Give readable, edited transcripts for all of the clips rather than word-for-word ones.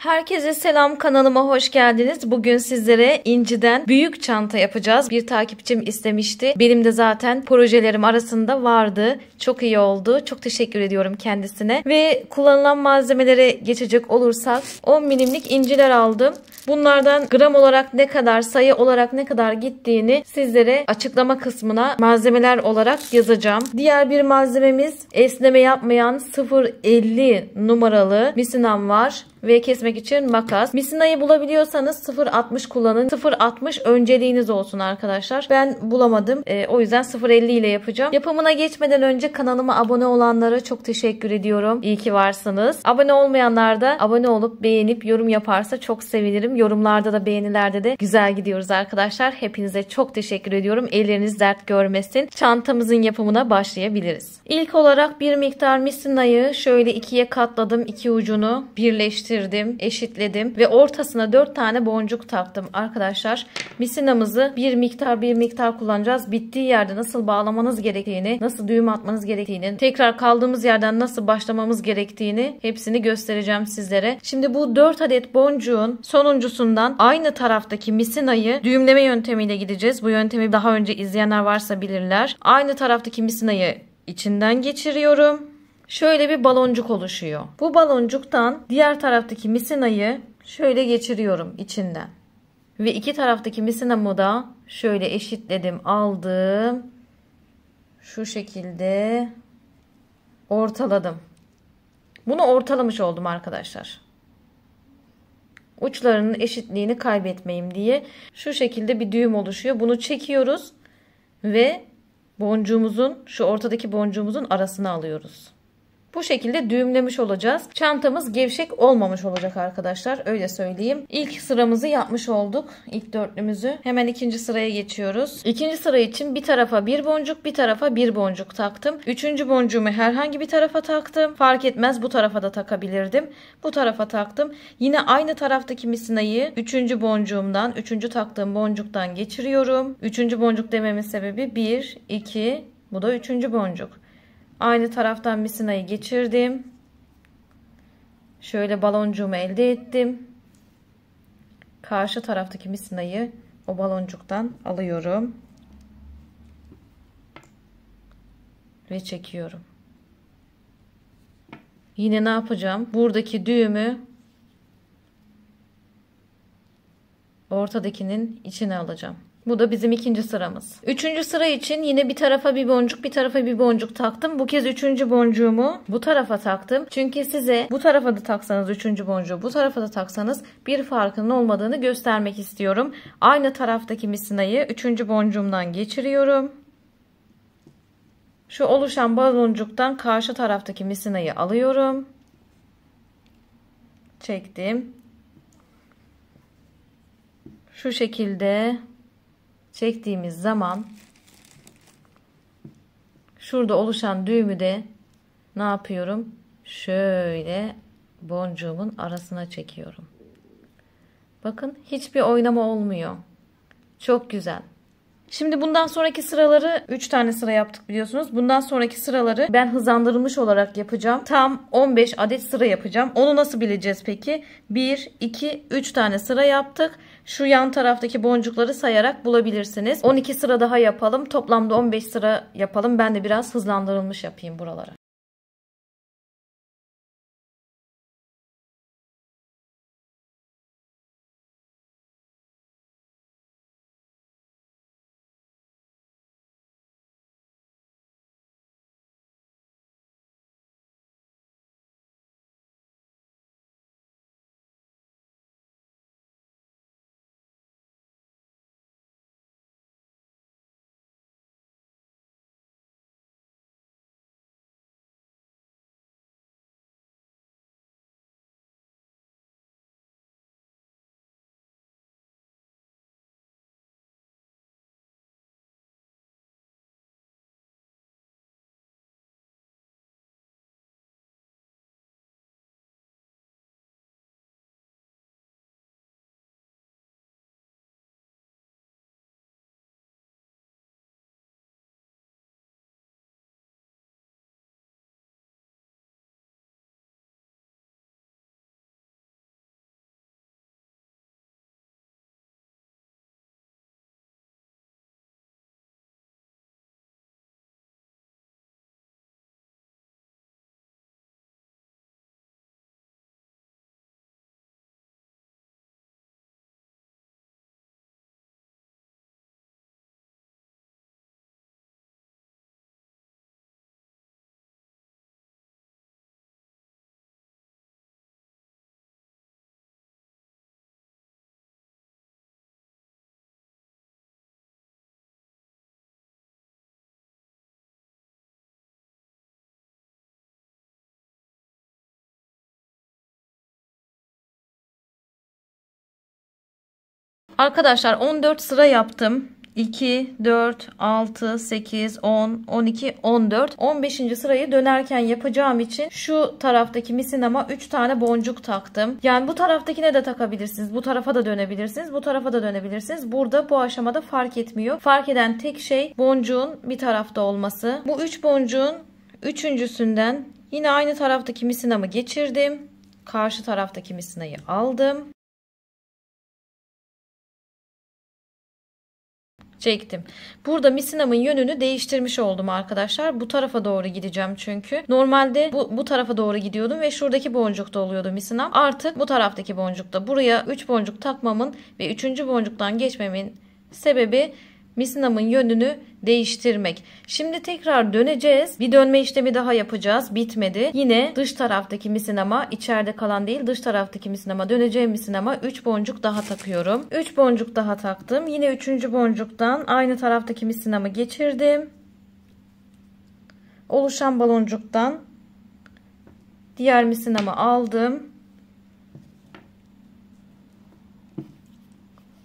Herkese selam, kanalıma hoş geldiniz. Bugün sizlere inciden büyük çanta yapacağız. Bir takipçim istemişti. Benim de zaten projelerim arasında vardı. Çok iyi oldu. Çok teşekkür ediyorum kendisine. Ve kullanılan malzemelere geçecek olursak 10 milimlik inciler aldım. Bunlardan gram olarak ne kadar, sayı olarak ne kadar gittiğini sizlere açıklama kısmına malzemeler olarak yazacağım. Diğer bir malzememiz esneme yapmayan 0.50 numaralı misinam var. Ve kesmek için makas. Misinayı bulabiliyorsanız 0.60 kullanın. 0.60 önceliğiniz olsun arkadaşlar. Ben bulamadım. O yüzden 0.50 ile yapacağım. Yapımına geçmeden önce kanalıma abone olanlara çok teşekkür ediyorum. İyi ki varsınız. Abone olmayanlar da abone olup beğenip yorum yaparsa çok sevinirim. Yorumlarda da beğenilerde de güzel gidiyoruz arkadaşlar. Hepinize çok teşekkür ediyorum. Elleriniz dert görmesin. Çantamızın yapımına başlayabiliriz. İlk olarak bir miktar misinayı şöyle ikiye katladım. İki ucunu birleştirdim. Eşitledim ve ortasına 4 tane boncuk taktım arkadaşlar. Misinamızı bir miktar kullanacağız. Bittiği yerde nasıl bağlamanız gerektiğini, nasıl düğüm atmanız gerektiğini, tekrar kaldığımız yerden nasıl başlamamız gerektiğini hepsini göstereceğim sizlere. Şimdi bu 4 adet boncuğun sonuncusundan aynı taraftaki misinayı düğümleme yöntemiyle gideceğiz. Bu yöntemi daha önce izleyenler varsa bilirler. Aynı taraftaki misinayı içinden geçiriyorum. Şöyle bir baloncuk oluşuyor. Bu baloncuktan diğer taraftaki misinayı şöyle geçiriyorum içinden. Ve iki taraftaki misinamı da şöyle eşitledim, aldım. Şu şekilde ortaladım. Bunu ortalamış oldum arkadaşlar. Uçlarının eşitliğini kaybetmeyeyim diye şu şekilde bir düğüm oluşuyor. Bunu çekiyoruz ve boncuğumuzun, şu ortadaki boncuğumuzun arasına alıyoruz. Bu şekilde düğümlemiş olacağız. Çantamız gevşek olmamış olacak arkadaşlar. Öyle söyleyeyim. İlk sıramızı yapmış olduk. İlk dörtlümüzü. Hemen ikinci sıraya geçiyoruz. İkinci sıra için bir tarafa bir boncuk, bir tarafa bir boncuk taktım. Üçüncü boncuğumu herhangi bir tarafa taktım. Fark etmez, bu tarafa da takabilirdim. Bu tarafa taktım. Yine aynı taraftaki misinayı üçüncü boncuğumdan, üçüncü taktığım boncuktan geçiriyorum. Üçüncü boncuk dememin sebebi 1, 2, bu da üçüncü boncuk. Aynı taraftan misinayı geçirdim. Şöyle baloncuğumu elde ettim. Karşı taraftaki misinayı o baloncuktan alıyorum. Ve çekiyorum. Yine ne yapacağım? Buradaki düğümü ortadakinin içine alacağım. Bu da bizim ikinci sıramız. Üçüncü sıra için yine bir tarafa bir boncuk, bir tarafa bir boncuk taktım. Bu kez üçüncü boncuğumu bu tarafa taktım. Çünkü size bu tarafa da taksanız üçüncü boncuğu, bu tarafa da taksanız bir farkının olmadığını göstermek istiyorum. Aynı taraftaki misinayı üçüncü boncuğumdan geçiriyorum. Şu oluşan baloncuktan karşı taraftaki misinayı alıyorum. Çektim. Şu şekilde çektiğimiz zaman şurada oluşan düğümü de ne yapıyorum? Şöyle boncuğumun arasına çekiyorum. Bakın, hiçbir oynama olmuyor. Çok güzel. Şimdi bundan sonraki sıraları 3 tane sıra yaptık biliyorsunuz. Bundan sonraki sıraları ben hızlandırılmış olarak yapacağım. Tam 15 adet sıra yapacağım. Onu nasıl bileceğiz peki? 1, 2, 3 tane sıra yaptık. Şu yan taraftaki boncukları sayarak bulabilirsiniz. 12 sıra daha yapalım. Toplamda 15 sıra yapalım. Ben de biraz hızlandırılmış yapayım buralara. Arkadaşlar 14 sıra yaptım. 2, 4, 6, 8, 10, 12, 14. 15. sırayı dönerken yapacağım için şu taraftaki misinama 3 tane boncuk taktım. Yani bu taraftakine de takabilirsiniz. Bu tarafa da dönebilirsiniz. Bu tarafa da dönebilirsiniz. Burada bu aşamada fark etmiyor. Fark eden tek şey boncuğun bir tarafta olması. Bu 3 boncuğun üçüncüsünden yine aynı taraftaki misinamı geçirdim. Karşı taraftaki misinayı aldım. Çektim. Burada misinamın yönünü değiştirmiş oldum arkadaşlar. Bu tarafa doğru gideceğim çünkü. Normalde bu tarafa doğru gidiyordum ve şuradaki boncukta oluyordu misinam. Artık bu taraftaki boncukta. Buraya 3 boncuk takmamın ve 3. boncuktan geçmemin sebebi misinamın yönünü değiştirmek. Şimdi tekrar döneceğiz. Bir dönme işlemi daha yapacağız. Bitmedi. Yine dış taraftaki misinama, içeride kalan değil, dış taraftaki misinama, döneceğim misinama 3 boncuk daha takıyorum. 3 boncuk daha taktım. Yine 3. boncuktan aynı taraftaki misinamı geçirdim. Oluşan baloncuktan diğer misinamı aldım.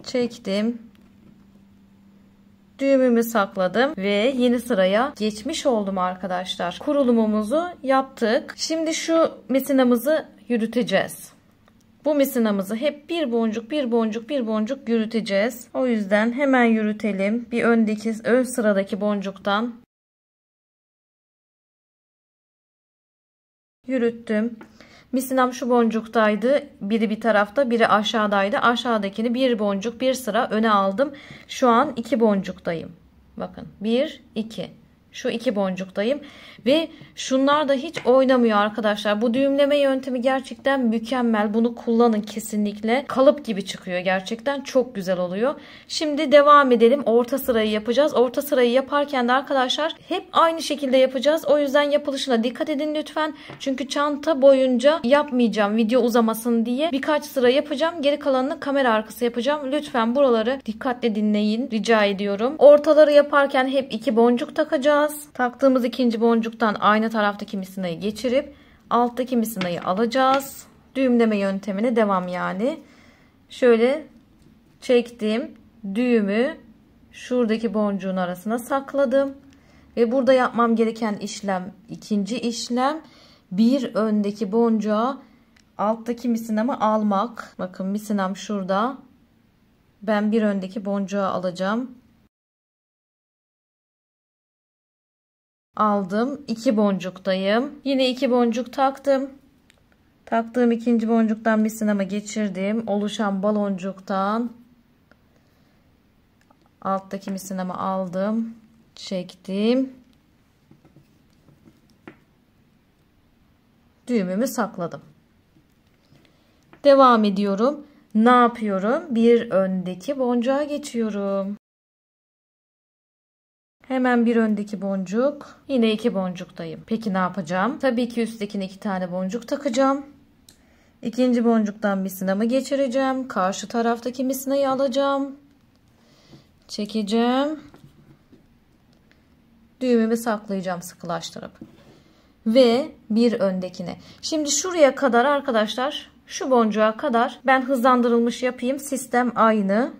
Çektim. Düğümümü sakladım ve yeni sıraya geçmiş oldum arkadaşlar. Kurulumumuzu yaptık. Şimdi şu misinamızı yürüteceğiz. Bu misinamızı hep bir boncuk bir boncuk bir boncuk yürüteceğiz. O yüzden hemen yürütelim. Bir ön sıradaki boncuktan yürüttüm. Misinam şu boncuktaydı. Biri bir tarafta, biri aşağıdaydı. Aşağıdakini bir boncuk, bir sıra öne aldım. Şu an 2 boncuktayım. Bakın 1, 2. Şu 2 boncuktayım. Ve şunlar da hiç oynamıyor arkadaşlar. Bu düğümleme yöntemi gerçekten mükemmel. Bunu kullanın kesinlikle. Kalıp gibi çıkıyor gerçekten. Çok güzel oluyor. Şimdi devam edelim. Orta sırayı yapacağız. Orta sırayı yaparken de arkadaşlar hep aynı şekilde yapacağız. O yüzden yapılışına dikkat edin lütfen. Çünkü çanta boyunca yapmayacağım. Video uzamasın diye. Birkaç sıra yapacağım. Geri kalanını kamera arkası yapacağım. Lütfen buraları dikkatle dinleyin. Rica ediyorum. Ortaları yaparken hep 2 boncuk takacağız. Taktığımız 2. boncuktan aynı taraftaki misinayı geçirip alttaki misinayı alacağız. Düğümleme yöntemine devam yani. Şöyle çektim. Düğümü şuradaki boncuğun arasına sakladım. Ve burada yapmam gereken işlem, ikinci işlem, bir öndeki boncuğa alttaki misinamı almak. Bakın misinam şurada. Ben bir öndeki boncuğu alacağım. Aldım. 2 boncuktayım. Yine 2 boncuk taktım. Taktığım 2. boncuktan misinamı geçirdim. Oluşan baloncuktan alttaki misinamı aldım. Çektim. Düğümümü sakladım. Devam ediyorum. Ne yapıyorum? Bir öndeki boncuğa geçiyorum. Hemen bir öndeki boncuk. Yine 2 boncuktayım. Peki ne yapacağım? Tabii ki üsttekine 2 tane boncuk takacağım. 2. boncuktan misinamı geçireceğim. Karşı taraftaki misinayı alacağım. Çekeceğim. Düğümümü saklayacağım sıkılaştırıp. Ve bir öndekine. Şimdi şuraya kadar arkadaşlar, şu boncuğa kadar ben hızlandırılmış yapayım. Sistem aynı.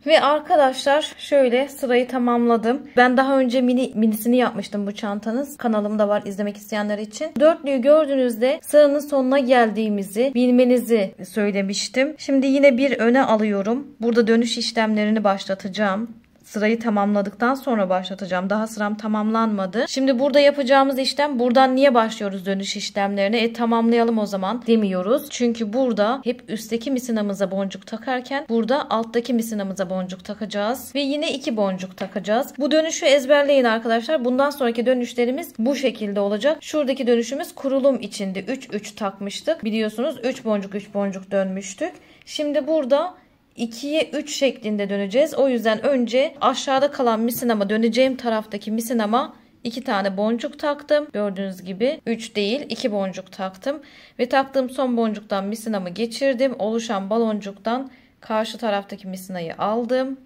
Ve arkadaşlar şöyle sırayı tamamladım. Ben daha önce minisini yapmıştım bu çantanız. Kanalımda var izlemek isteyenler için. Dörtlüyü gördüğünüzde sıranın sonuna geldiğimizi bilmenizi söylemiştim. Şimdi yine bir öne alıyorum. Burada dönüş işlemlerini başlatacağım. Sırayı tamamladıktan sonra başlatacağım. Daha sıram tamamlanmadı. Şimdi burada yapacağımız işlem, buradan niye başlıyoruz dönüş işlemlerine? Tamamlayalım o zaman demiyoruz. Çünkü burada hep üstteki misinamıza boncuk takarken burada alttaki misinamıza boncuk takacağız. Ve yine 2 boncuk takacağız. Bu dönüşü ezberleyin arkadaşlar. Bundan sonraki dönüşlerimiz bu şekilde olacak. Şuradaki dönüşümüz kurulum içinde 3-3 takmıştık. Biliyorsunuz 3 boncuk 3 boncuk dönmüştük. Şimdi burada 2'ye 3 şeklinde döneceğiz. O yüzden önce aşağıda kalan misinama, döneceğim taraftaki misinama 2 tane boncuk taktım. Gördüğünüz gibi 3 değil 2 boncuk taktım. Ve taktığım son boncuktan misinamı geçirdim. Oluşan baloncuktan karşı taraftaki misinayı aldım.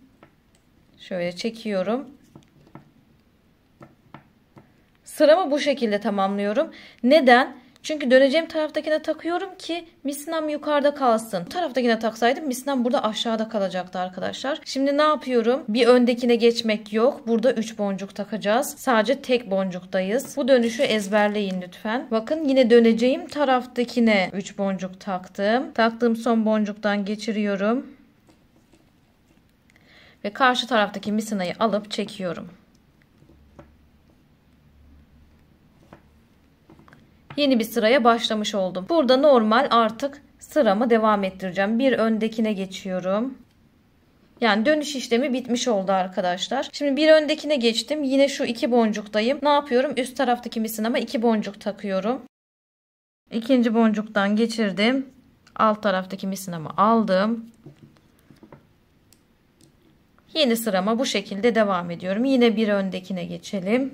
Şöyle çekiyorum. Sıramı bu şekilde tamamlıyorum. Neden? Çünkü döneceğim taraftakine takıyorum ki misinam yukarıda kalsın. Bu taraftakine taksaydım misinam burada aşağıda kalacaktı arkadaşlar. Şimdi ne yapıyorum? Bir öndekine geçmek yok. Burada 3 boncuk takacağız. Sadece tek boncuktayız. Bu dönüşü ezberleyin lütfen. Bakın yine döneceğim taraftakine 3 boncuk taktım. Taktığım son boncuktan geçiriyorum. Ve karşı taraftaki misinayı alıp çekiyorum. Yeni bir sıraya başlamış oldum. Burada normal artık sıramı devam ettireceğim. Bir öndekine geçiyorum. Yani dönüş işlemi bitmiş oldu arkadaşlar. Şimdi bir öndekine geçtim. Yine şu 2 boncuktayım. Ne yapıyorum? Üst taraftaki misinama 2 boncuk takıyorum. İkinci boncuktan geçirdim. Alt taraftaki misinamı aldım. Yeni sırama bu şekilde devam ediyorum. Yine bir öndekine geçelim.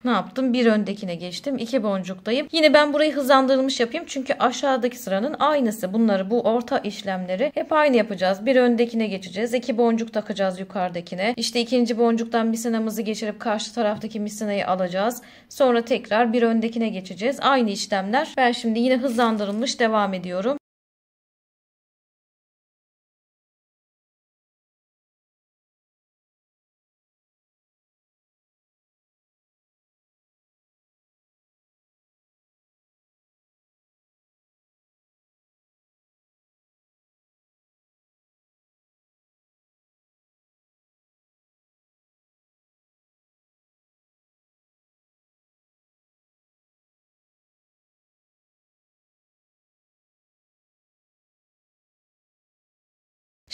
Ne yaptım? Bir öndekine geçtim. 2 boncuktayım. Yine ben burayı hızlandırılmış yapayım. Çünkü aşağıdaki sıranın aynısı. Bunları, bu orta işlemleri hep aynı yapacağız. Bir öndekine geçeceğiz. 2 boncuk takacağız yukarıdakine. İşte ikinci boncuktan misinamızı geçirip karşı taraftaki misinayı alacağız. Sonra tekrar bir öndekine geçeceğiz. Aynı işlemler. Ben şimdi yine hızlandırılmış devam ediyorum.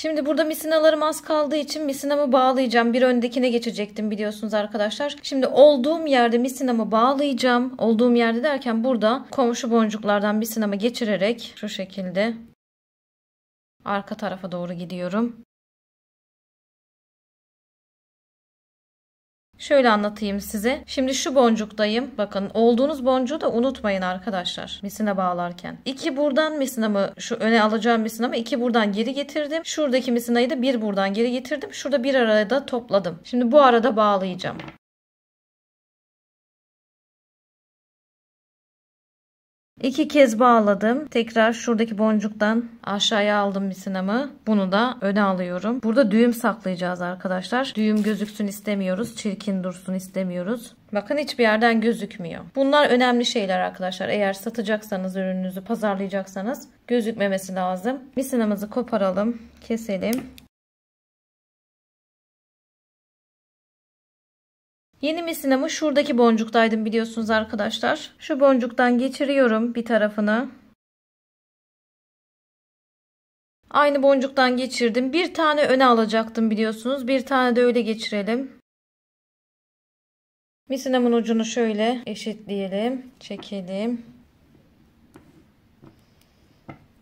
Şimdi burada misinalarım az kaldığı için misinamı bağlayacağım. Bir öndekine geçecektim biliyorsunuz arkadaşlar. Şimdi olduğum yerde misinamı bağlayacağım. Olduğum yerde derken burada komşu boncuklardan misinamı geçirerek şu şekilde arka tarafa doğru gidiyorum. Şöyle anlatayım size. Şimdi şu boncuktayım. Bakın olduğunuz boncuğu da unutmayın arkadaşlar. Misina bağlarken. 2 buradan misinamı, şu öne alacağım misinamı 2 buradan geri getirdim. Şuradaki misinayı da 1 buradan geri getirdim. Şurada bir arada topladım. Şimdi bu arada bağlayacağım. 2 kez bağladım. Tekrar şuradaki boncuktan aşağıya aldım misinamı. Bunu da öne alıyorum. Burada düğüm saklayacağız arkadaşlar. Düğüm gözüksün istemiyoruz. Çirkin dursun istemiyoruz. Bakın hiçbir yerden gözükmüyor. Bunlar önemli şeyler arkadaşlar. Eğer satacaksanız, ürününüzü pazarlayacaksanız gözükmemesi lazım. Misinamızı koparalım. Keselim. Yeni misinamı şuradaki boncuktaydım biliyorsunuz arkadaşlar. Şu boncuktan geçiriyorum bir tarafını. Aynı boncuktan geçirdim. Bir tane öne alacaktım biliyorsunuz. Bir tane de öyle geçirelim. Misinamın ucunu şöyle eşitleyelim. Çekelim.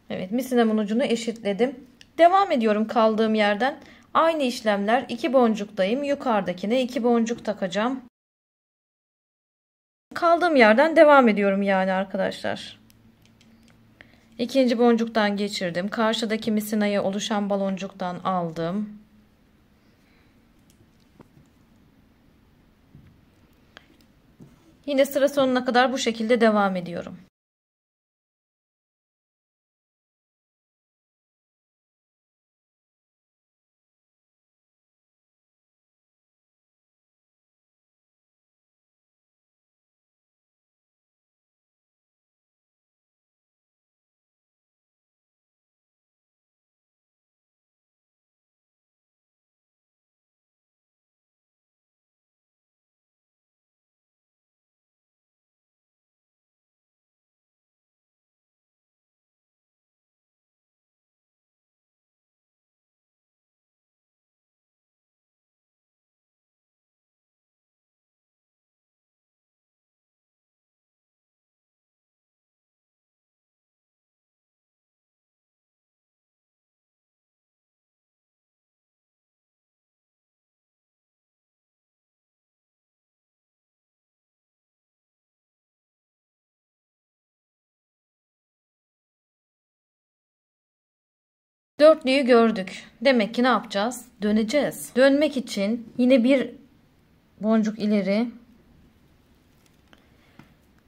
Evet, misinamın ucunu eşitledim. Devam ediyorum kaldığım yerden. Aynı işlemler, 2 boncuktayım. Yukarıdakine 2 boncuk takacağım. Kaldığım yerden devam ediyorum yani arkadaşlar. İkinci boncuktan geçirdim. Karşıdaki misinayı oluşan baloncuktan aldım. Yine sıra sonuna kadar bu şekilde devam ediyorum. Dörtlüyü gördük. Demek ki ne yapacağız? Döneceğiz. Dönmek için yine bir boncuk ileri.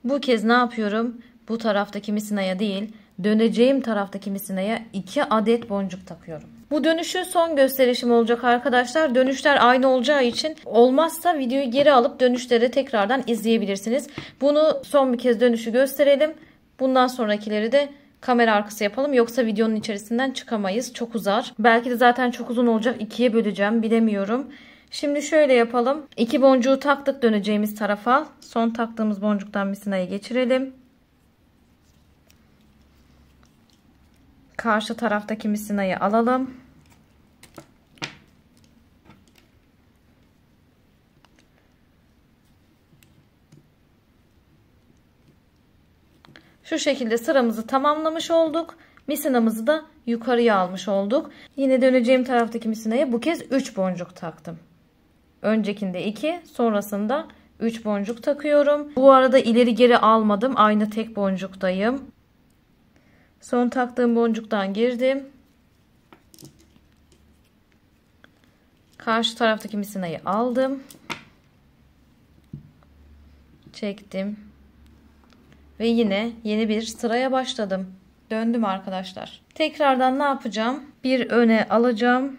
Bu kez ne yapıyorum? Bu taraftaki misinaya değil, döneceğim taraftaki misinaya 2 adet boncuk takıyorum. Bu dönüşü son gösterişim olacak arkadaşlar. Dönüşler aynı olacağı için olmazsa videoyu geri alıp dönüşleri tekrardan izleyebilirsiniz. Bunu son bir kez dönüşü gösterelim. Bundan sonrakileri de kamera arkası yapalım. Yoksa videonun içerisinden çıkamayız. Çok uzar. Belki de zaten çok uzun olacak. 2'ye böleceğim. Bilemiyorum. Şimdi şöyle yapalım. 2 boncuğu taktık döneceğimiz tarafa. Son taktığımız boncuktan misinayı geçirelim. Karşı taraftaki misinayı alalım. Şu şekilde sıramızı tamamlamış olduk. Misinamızı da yukarıya almış olduk. Yine döneceğim taraftaki misinaya bu kez 3 boncuk taktım. Öncekinde 2, sonrasında 3 boncuk takıyorum. Bu arada ileri geri almadım. Aynı tek boncuktayım. Son taktığım boncuktan girdim. Karşı taraftaki misinayı aldım. Çektim. Ve yine yeni bir sıraya başladım. Döndüm arkadaşlar. Tekrardan ne yapacağım? Bir öne alacağım.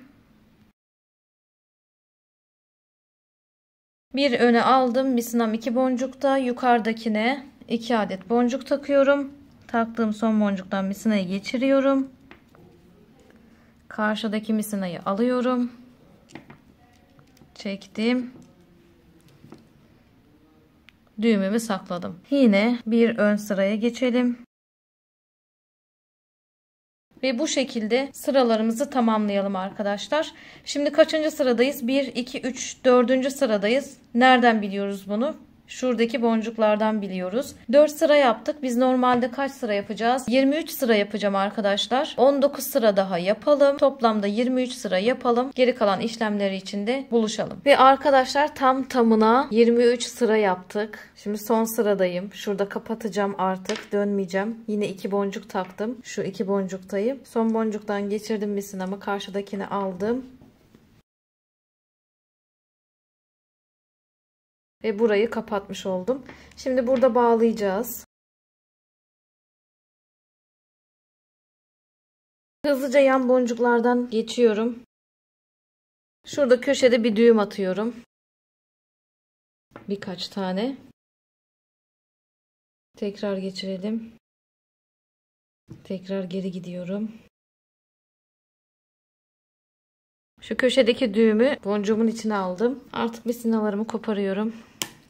Bir öne aldım. Misinam 2 boncukta. Yukarıdakine 2 adet boncuk takıyorum. Taktığım son boncuktan misinayı geçiriyorum. Karşıdaki misinayı alıyorum. Çektim. Düğümümü sakladım. Yine bir ön sıraya geçelim. Ve bu şekilde sıralarımızı tamamlayalım arkadaşlar. Şimdi kaçıncı sıradayız? 1, 2, 3, 4. sıradayız. Nereden biliyoruz bunu? Şuradaki boncuklardan biliyoruz. 4 sıra yaptık. Biz normalde kaç sıra yapacağız? 23 sıra yapacağım arkadaşlar. 19 sıra daha yapalım. Toplamda 23 sıra yapalım. Geri kalan işlemleri için de buluşalım. Ve arkadaşlar tam tamına 23 sıra yaptık. Şimdi son sıradayım. Şurada kapatacağım artık. Dönmeyeceğim. Yine 2 boncuk taktım. Şu 2 boncuktayım. Son boncuktan geçirdim misinamı. Karşıdakini aldım. Ve burayı kapatmış oldum. Şimdi burada bağlayacağız. Hızlıca yan boncuklardan geçiyorum. Şurada köşede bir düğüm atıyorum. Birkaç tane. Tekrar geçirelim. Tekrar geri gidiyorum. Şu köşedeki düğümü boncuğumun içine aldım. Artık misinalarımı koparıyorum.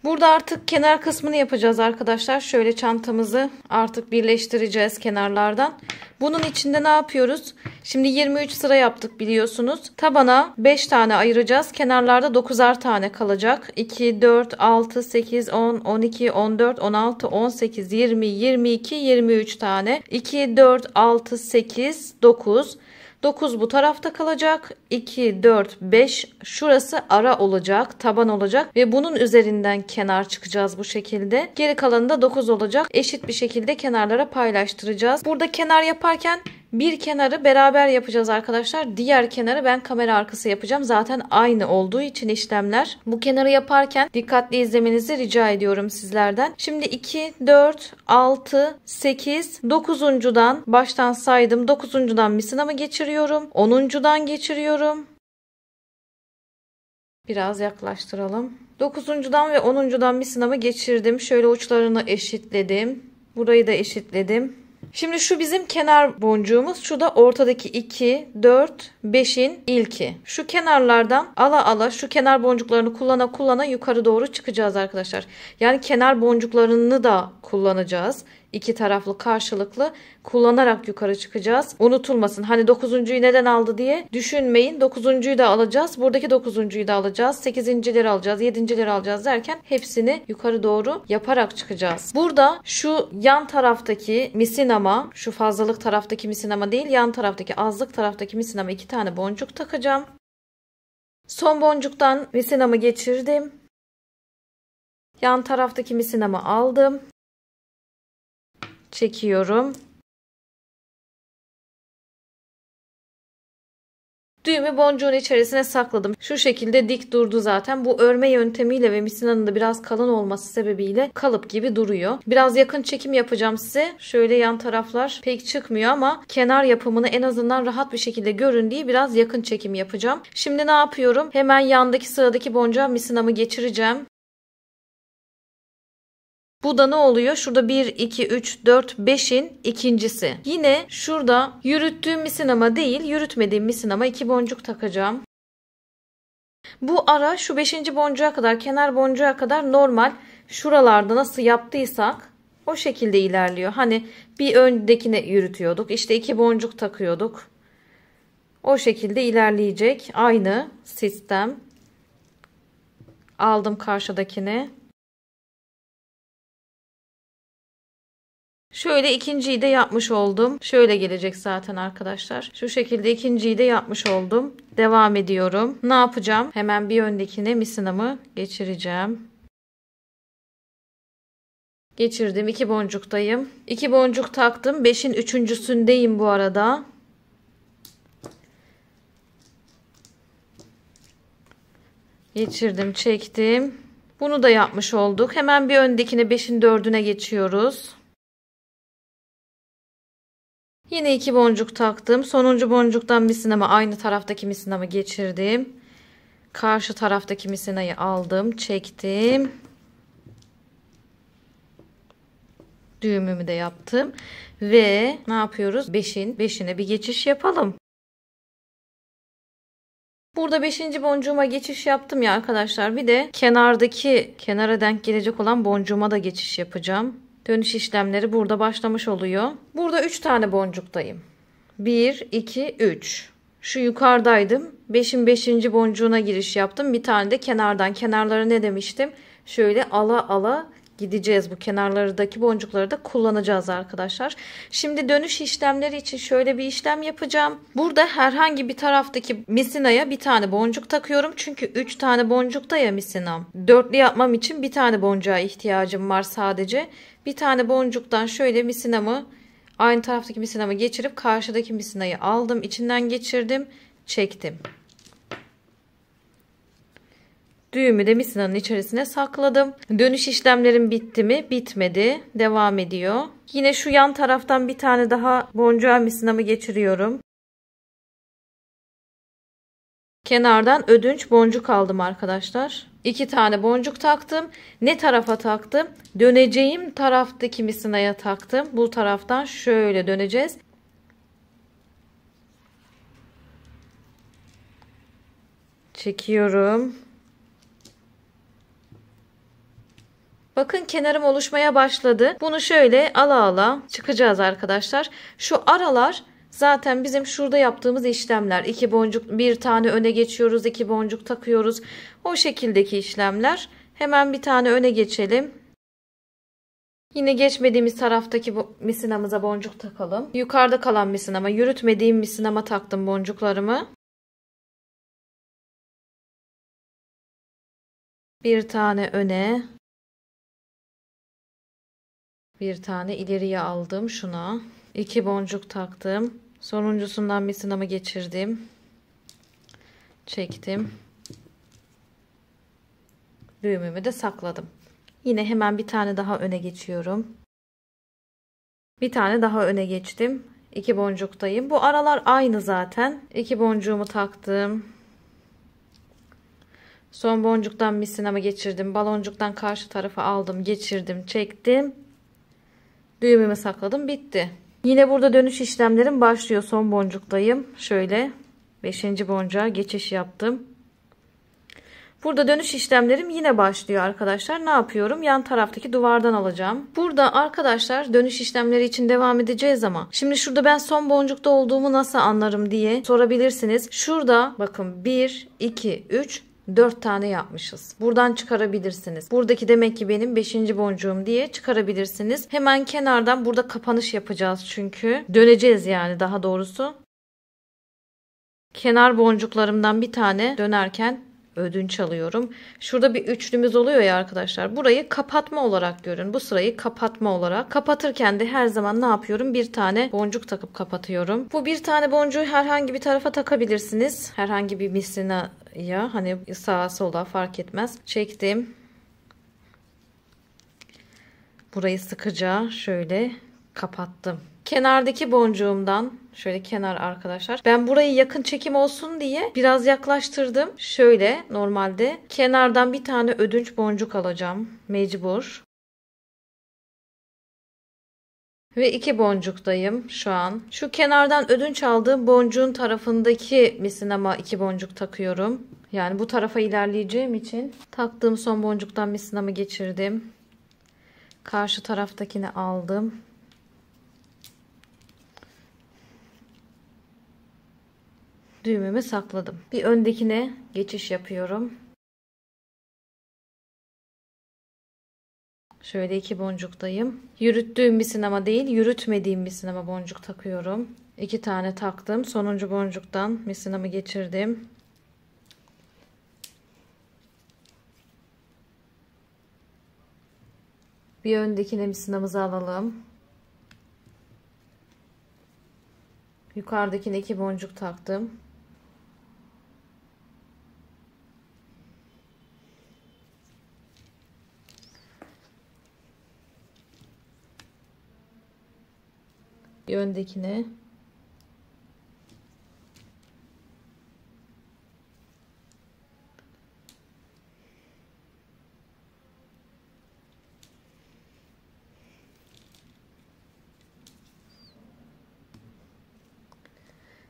Burada artık kenar kısmını yapacağız arkadaşlar. Şöyle çantamızı artık birleştireceğiz kenarlardan. Bunun içinde ne yapıyoruz? Şimdi 23 sıra yaptık biliyorsunuz. Tabana 5 tane ayıracağız. Kenarlarda 9'ar tane kalacak. 2, 4, 6, 8, 10, 12, 14, 16, 18, 20, 22, 23 tane. 2, 4, 6, 8, 9. 9 bu tarafta kalacak. 2, 4, 5 şurası ara olacak. Taban olacak. Ve bunun üzerinden kenar çıkacağız bu şekilde. Geri kalanı da 9 olacak. Eşit bir şekilde kenarlara paylaştıracağız. Burada kenar yaparken bir kenarı beraber yapacağız arkadaşlar. Diğer kenarı ben kamera arkası yapacağım. Zaten aynı olduğu için işlemler. Bu kenarı yaparken dikkatli izlemenizi rica ediyorum sizlerden. Şimdi 2, 4, 6, 8, 9'uncudan baştan saydım. 9'uncudan misinamı geçiriyorum. 10'uncudan geçiriyorum. Biraz yaklaştıralım. 9'uncudan ve 10'uncudan misinamı geçirdim. Şöyle uçlarını eşitledim. Burayı da eşitledim. Şimdi şu bizim kenar boncuğumuz. Şu da ortadaki 2, 4, 5'in ilki. Şu kenarlardan ala ala şu kenar boncuklarını kullana yukarı doğru çıkacağız arkadaşlar. Yani kenar boncuklarını da kullanacağız. İki taraflı karşılıklı kullanarak yukarı çıkacağız. Unutulmasın. Hani 9'uncuyu neden aldı diye düşünmeyin. 9'uncuyu da alacağız. Buradaki 9'uncuyu da alacağız. 8'incileri alacağız. 7'incileri alacağız derken hepsini yukarı doğru yaparak çıkacağız. Burada şu yan taraftaki misinama, şu fazlalık taraftaki misinama değil, yan taraftaki azlık taraftaki misinama 2 tane boncuk takacağım. Son boncuktan misinamı geçirdim. Yan taraftaki misinamı aldım. Çekiyorum. Düğümü boncuğun içerisine sakladım. Şu şekilde dik durdu zaten. Bu örme yöntemiyle ve misinanın da biraz kalın olması sebebiyle kalıp gibi duruyor. Biraz yakın çekim yapacağım size. Şöyle yan taraflar pek çıkmıyor ama kenar yapımını en azından rahat bir şekilde görün diye biraz yakın çekim yapacağım. Şimdi ne yapıyorum? Hemen yandaki sıradaki boncuğa misinamı geçireceğim. Bu da ne oluyor? Şurada 1, 2, 3, 4, 5'in ikincisi. Yine şurada yürüttüğüm misinama değil, yürütmediğim misinama 2 boncuk takacağım. Bu ara şu 5. boncuğa kadar, kenar boncuğa kadar normal şuralarda nasıl yaptıysak o şekilde ilerliyor. Hani bir öndekine yürütüyorduk. İşte 2 boncuk takıyorduk. O şekilde ilerleyecek. Aynı sistem. Aldım karşıdakini. Şöyle ikinciyi de yapmış oldum. Şöyle gelecek zaten arkadaşlar. Şu şekilde ikinciyi de yapmış oldum. Devam ediyorum. Ne yapacağım? Hemen bir öndekine misinamı geçireceğim. Geçirdim. 2 boncuktayım. 2 boncuk taktım. 5'in üçüncüsündeyim bu arada. Geçirdim, çektim. Bunu da yapmış olduk. Hemen bir öndekine 5'in 4'üne geçiyoruz. Yine 2 boncuk taktım. Sonuncu boncuktan misinamı aynı taraftaki misinamı geçirdim. Karşı taraftaki misinayı aldım, çektim. Düğümümü de yaptım. Ve ne yapıyoruz? 5'in 5'ine bir geçiş yapalım. Burada 5. boncuğuma geçiş yaptım ya arkadaşlar. Bir de kenara denk gelecek olan boncuğuma da geçiş yapacağım. Dönüş işlemleri burada başlamış oluyor. Burada 3 tane boncuktayım. 1, 2, 3. Şu yukarıdaydım. 5'in 5. boncuğuna giriş yaptım. Bir tane de kenardan. Kenarları ne demiştim? Şöyle ala ala gideceğiz. Bu kenarlardaki boncukları da kullanacağız arkadaşlar. Şimdi dönüş işlemleri için şöyle bir işlem yapacağım. Burada herhangi bir taraftaki misinaya bir tane boncuk takıyorum. Çünkü 3 tane boncukta ya misinam. Dörtlü yapmam için bir tane boncuğa ihtiyacım var sadece. Bir tane boncuktan şöyle misinamı aynı taraftaki misinamı geçirip karşıdaki misinayı aldım. İçinden geçirdim. Çektim. Düğümü de misinanın içerisine sakladım. Dönüş işlemlerim bitti mi? Bitmedi. Devam ediyor. Yine şu yan taraftan bir tane daha boncuğa misinamı geçiriyorum. Kenardan ödünç boncuk aldım arkadaşlar. 2 tane boncuk taktım. Ne tarafa taktım? Döneceğim taraftaki misinaya taktım. Bu taraftan şöyle döneceğiz. Çekiyorum. Bakın kenarım oluşmaya başladı. Bunu şöyle ala ala çıkacağız arkadaşlar. Şu aralar zaten bizim şurada yaptığımız işlemler. 2 boncuk, bir tane öne geçiyoruz, 2 boncuk takıyoruz. O şekildeki işlemler. Hemen bir tane öne geçelim. Yine geçmediğimiz taraftaki misinamıza boncuk takalım. Yukarıda kalan misinama, yürütmediğim misinama taktım boncuklarımı. Bir tane öne. Bir tane ileriye aldım şuna. 2 boncuk taktım. Sonuncusundan misinamı geçirdim. Çektim. Düğümümü de sakladım. Yine hemen bir tane daha öne geçiyorum. Bir tane daha öne geçtim. 2 boncuktayım. Bu aralar aynı zaten. 2 boncuğumu taktım. Son boncuktan misinamı geçirdim. Baloncuktan karşı tarafa aldım. Geçirdim. Çektim. Düğümümü sakladım. Bitti. Yine burada dönüş işlemlerim başlıyor. Son boncuktayım. Şöyle 5. boncuğa geçiş yaptım. Burada dönüş işlemlerim yine başlıyor arkadaşlar. Ne yapıyorum? Yan taraftaki duvardan alacağım. Burada arkadaşlar dönüş işlemleri için devam edeceğiz ama şimdi şurada ben son boncukta olduğumu nasıl anlarım diye sorabilirsiniz. Şurada bakın 1, 2, 3, 4 tane yapmışız. Buradan çıkarabilirsiniz. Buradaki demek ki benim 5. boncuğum diye çıkarabilirsiniz. Hemen kenardan burada kapanış yapacağız çünkü. Döneceğiz yani daha doğrusu. Kenar boncuklarımdan bir tane dönerken ödünç alıyorum. Şurada bir üçlümüz oluyor ya arkadaşlar. Burayı kapatma olarak görün. Bu sırayı kapatma olarak. Kapatırken de her zaman ne yapıyorum? Bir tane boncuk takıp kapatıyorum. Bu bir tane boncuğu herhangi bir tarafa takabilirsiniz. Herhangi bir misinaya, hani sağa sola fark etmez. Çektim. Burayı sıkıca şöyle kapattım. Kenardaki boncuğumdan, şöyle kenar arkadaşlar, ben burayı yakın çekim olsun diye biraz yaklaştırdım. Şöyle normalde kenardan bir tane ödünç boncuk alacağım. Mecbur. Ve 2 boncuktayım şu an. Şu kenardan ödünç aldığım boncuğun tarafındaki misinama 2 boncuk takıyorum. Yani bu tarafa ilerleyeceğim için taktığım son boncuktan misinamı geçirdim. Karşı taraftakini aldım. Düğümümü sakladım. Bir öndekine geçiş yapıyorum. Şöyle 2 boncuktayım. Yürüttüğüm bir sinema değil, yürütmediğim bir sinema boncuk takıyorum. 2 tane taktım. Sonuncu boncuktan misinamı geçirdim. Bir öndekine misinamızı alalım. Yukarıdakine 2 boncuk taktım. Bir öndekine.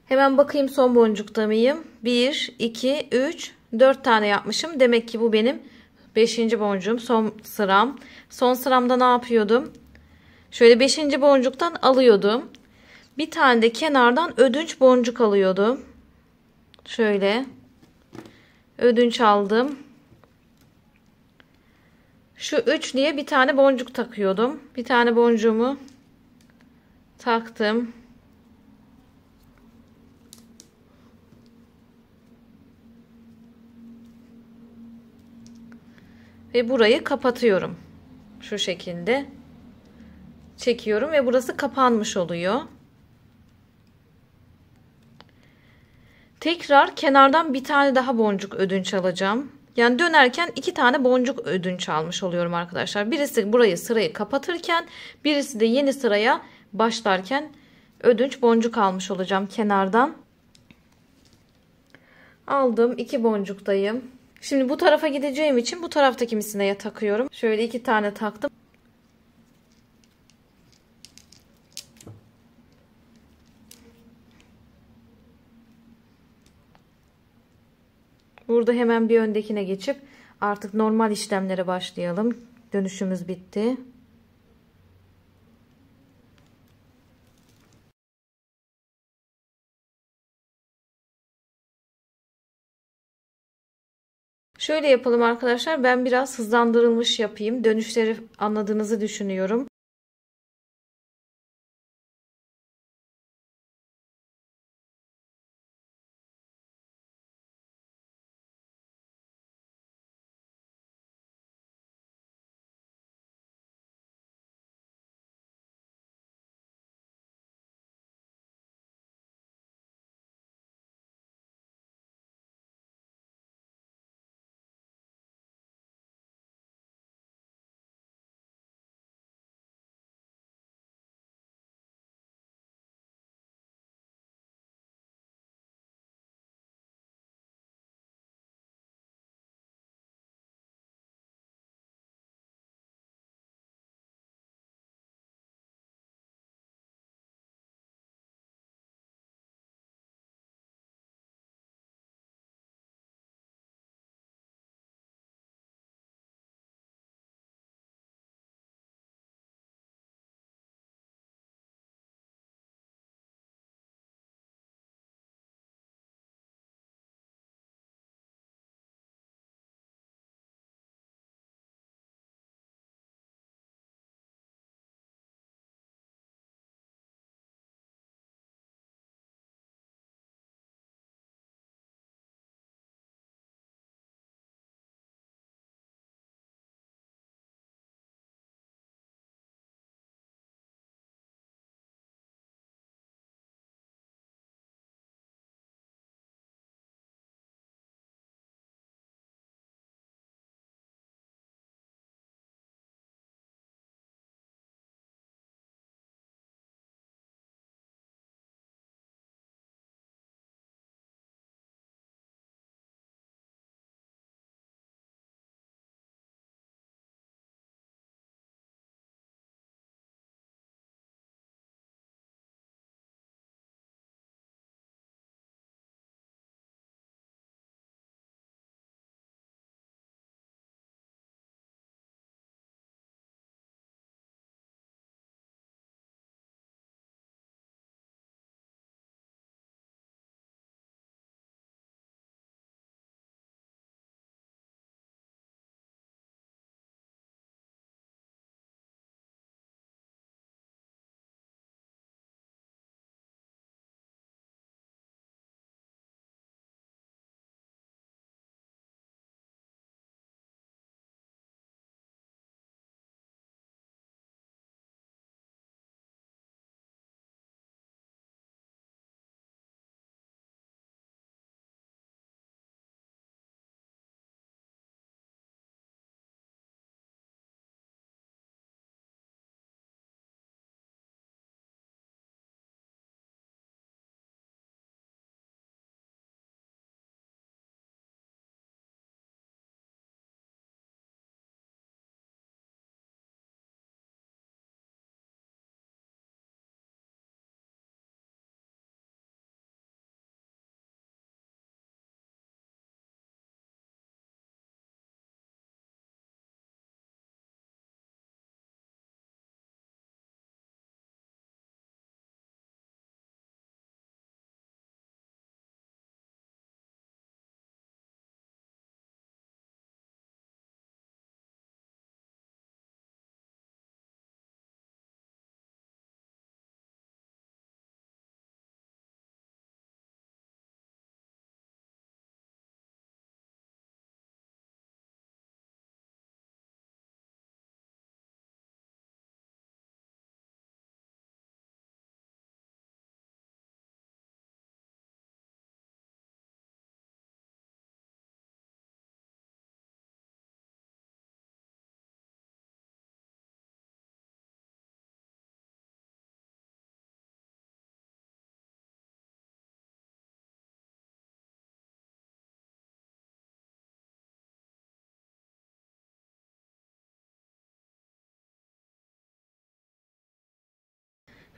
Hemen bakayım son boncukta mıyım? 1, 2, 3, 4 tane yapmışım. Demek ki bu benim 5. boncuğum. Son sıram. Son sıramda ne yapıyordum? Şöyle 5. boncuktan alıyordum. Bir tane de kenardan ödünç boncuk alıyordum. Şöyle ödünç aldım. Şu üçlüye bir tane boncuk takıyordum. Bir tane boncuğumu taktım. Ve burayı kapatıyorum. Şu şekilde çekiyorum ve burası kapanmış oluyor. Tekrar kenardan bir tane daha boncuk ödünç alacağım. Yani dönerken 2 tane boncuk ödünç almış oluyorum arkadaşlar. Birisi burayı, sırayı kapatırken, birisi de yeni sıraya başlarken ödünç boncuk almış olacağım kenardan. Aldım, 2 boncuktayım. Şimdi bu tarafa gideceğim için bu taraftaki misineye takıyorum. Şöyle 2 tane taktım. Burada hemen bir öndekine geçip artık normal işlemlere başlayalım. Dönüşümüz bitti. Şöyle yapalım arkadaşlar. Ben biraz hızlandırılmış yapayım. Dönüşleri anladığınızı düşünüyorum.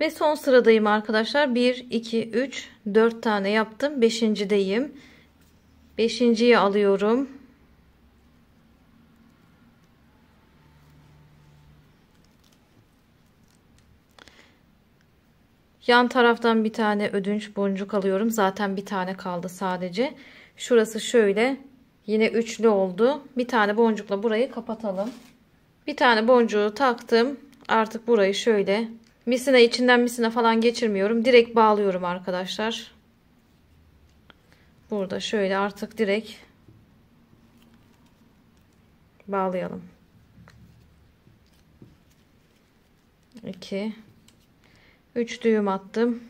Ve son sıradayım arkadaşlar. 1, 2, 3, 4 tane yaptım. 5.deyim. 5.yi alıyorum. Yan taraftan bir tane ödünç boncuk alıyorum. Zaten bir tane kaldı sadece. Şurası şöyle. Yine üçlü oldu. Bir tane boncukla burayı kapatalım. Bir tane boncuğu taktım. Artık burayı şöyle misine, içinden misine falan geçirmiyorum. Direkt bağlıyorum arkadaşlar. Burada şöyle artık direkt bağlayalım. 2 3 düğüm attım.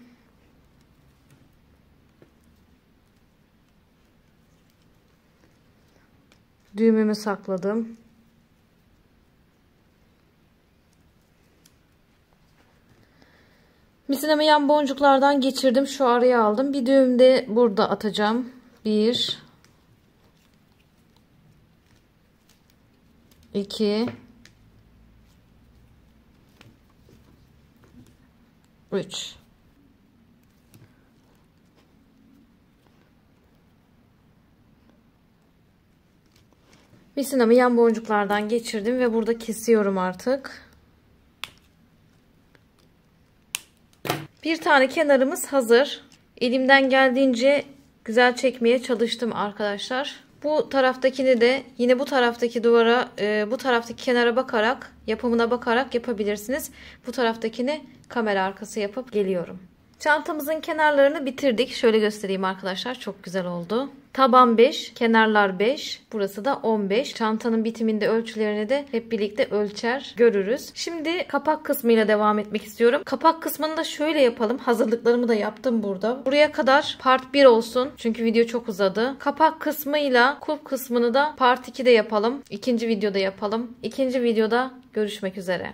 Düğümümü sakladım. Misinemi yan boncuklardan geçirdim. Şu araya aldım. Bir düğüm de burada atacağım. 1 2 3 Misinemi yan boncuklardan geçirdim ve burada kesiyorum artık. Bir tane kenarımız hazır. Elimden geldiğince güzel çekmeye çalıştım arkadaşlar. Bu taraftakini de yine bu taraftaki duvara, bu taraftaki kenara bakarak, yapımına bakarak yapabilirsiniz. Bu taraftakini kamera arkası yapıp geliyorum. Çantamızın kenarlarını bitirdik. Şöyle göstereyim arkadaşlar. Çok güzel oldu. Taban 5, kenarlar 5. Burası da 15. Çantanın bitiminde ölçülerini de hep birlikte ölçer görürüz. Şimdi kapak kısmıyla devam etmek istiyorum. Kapak kısmını da şöyle yapalım. Hazırlıklarımı da yaptım burada. Buraya kadar part 1 olsun. Çünkü video çok uzadı. Kapak kısmıyla kulp kısmını da part 2'de yapalım. İkinci videoda yapalım. İkinci videoda görüşmek üzere.